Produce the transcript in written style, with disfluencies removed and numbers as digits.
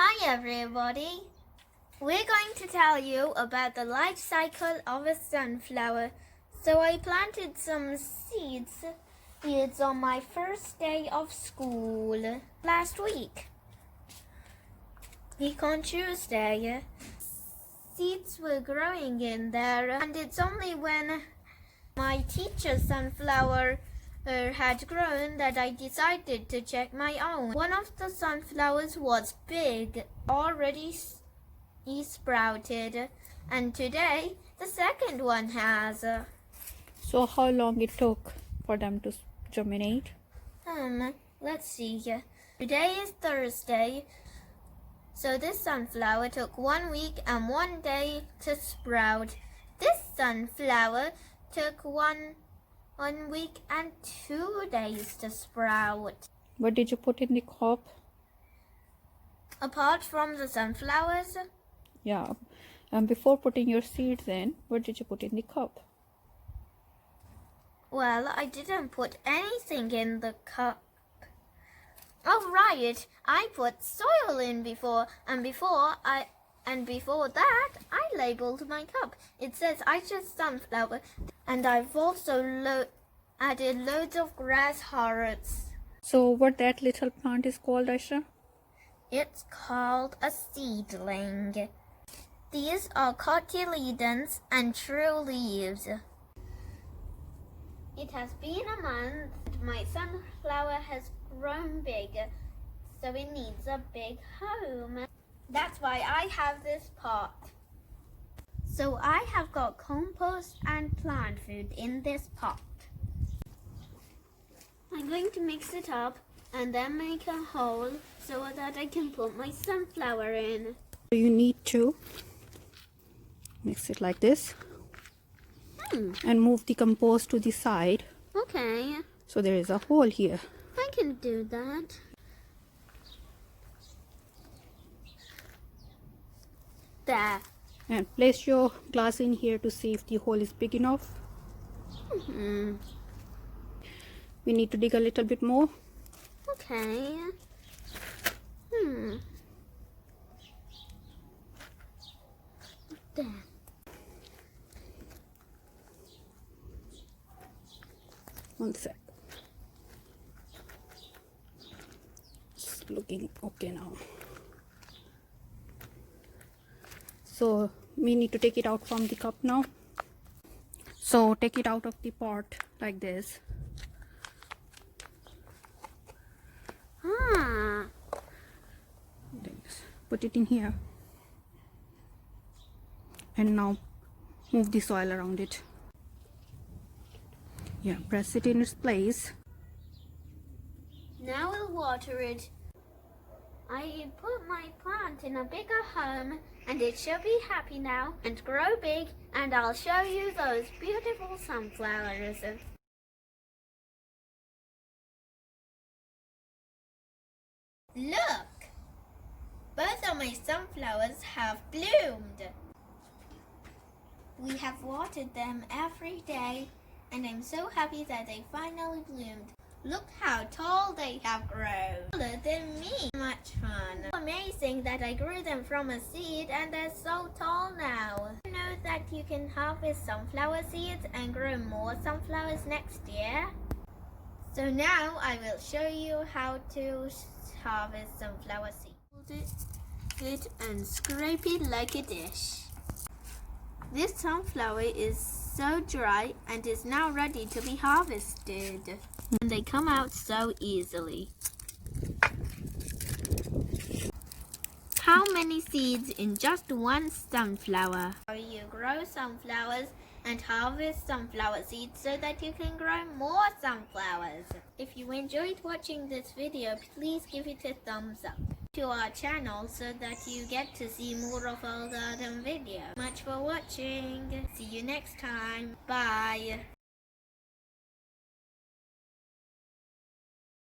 Hi everybody! We're going to tell you about the life cycle of a sunflower. So I planted some seeds on my first day of school last week on Tuesday. Seeds were growing in there, and it's only when my teacher's sunflower had grown that I decided to check my own. One of the sunflowers was big, already sprouted, and today the second one has. So how long it took for them to germinate? Let's see. Today is Thursday, so this sunflower took 1 week and 1 day to sprout. This sunflower took one week and 2 days to sprout. What did you put in the cup? Apart from the sunflowers, Yeah. And before putting your seeds in, what did you put in the cup? well, I didn't put anything in the cup. Oh right, I put soil in before, and before that, I labeled my cup. It says Aisha's sunflower, and I've also added loads of grass hearts. So what that little plant is called, Aisha? It's called a seedling. These are cotyledons and true leaves. It has been a month. My sunflower has grown big, so it needs a big home. That's why I have this pot. So I have got compost and plant food in this pot. I'm going to mix it up and then make a hole so that I can put my sunflower in. You need to mix it like this and move the compost to the side. Okay, So there is a hole here. I can do that. There. And place your glass in here to see if the hole is big enough. We need to dig a little bit more. Okay. There. One sec. It's looking okay now. So we need to take it out from the cup now. So take it out of the pot like this. Put it in here. And now move the soil around it. Yeah, press it in its place. Now we'll water it. I put my plant in a bigger home, and it should be happy now and grow big, and I'll show you those beautiful sunflowers. Look! Both of my sunflowers have bloomed. We have watered them every day, and I'm so happy that they finally bloomed. Look how tall they have grown. Taller than me. Much fun. Amazing that I grew them from a seed and they're so tall now. You know that you can harvest sunflower seeds and grow more sunflowers next year? So now I will show you how to harvest sunflower seeds. Hold it and scrape it like a dish. This sunflower is so dry and is now ready to be harvested. And they come out so easily. How many seeds in just one sunflower? You grow sunflowers and harvest sunflower seeds so that you can grow more sunflowers. If you enjoyed watching this video, please give it a thumbs up to our channel so that you get to see more of our garden videos. Much for watching. See you next time. Bye.